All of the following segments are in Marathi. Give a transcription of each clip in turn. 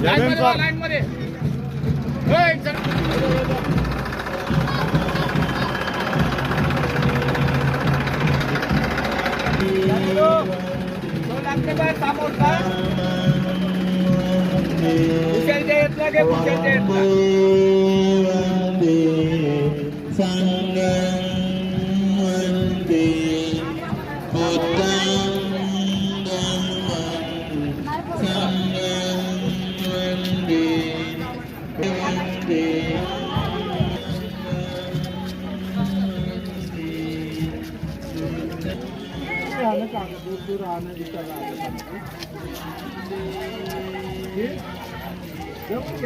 लाईन मध्ये दूर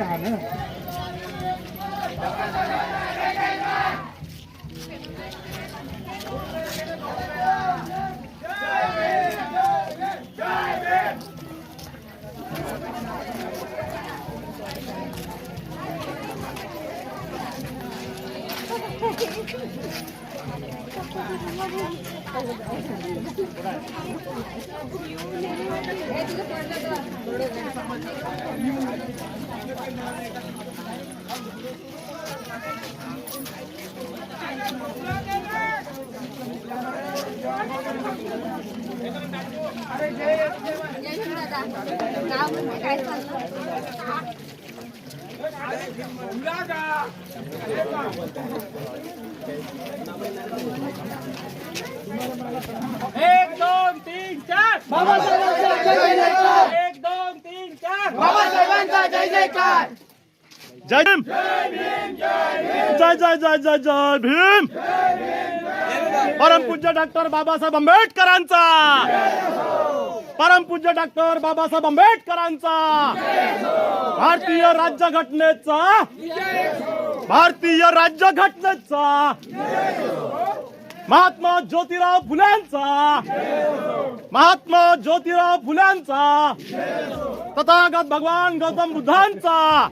आना एक दोन तीन चार बाबासाहेबांचा जय जयकार. एक दोन तीन चार बाबासाहेबांचा जय जयकार. जय भीम. जय जय जय जय जय भीम. परमपूज्य डॉक्टर बाबासाहेब आंबेडकरांचा. परमपूज्य डॉक्टर बाबासाहेब आंबेडकरांचा. भारतीय राज्यघटनेचा. भारतीय राज्यघटनेचा. महात्मा ज्योतिराव फुल्यांचा. महात्मा ज्योतिराव फुल्यांचा. तथागत भगवान गौतम बुद्धांचा.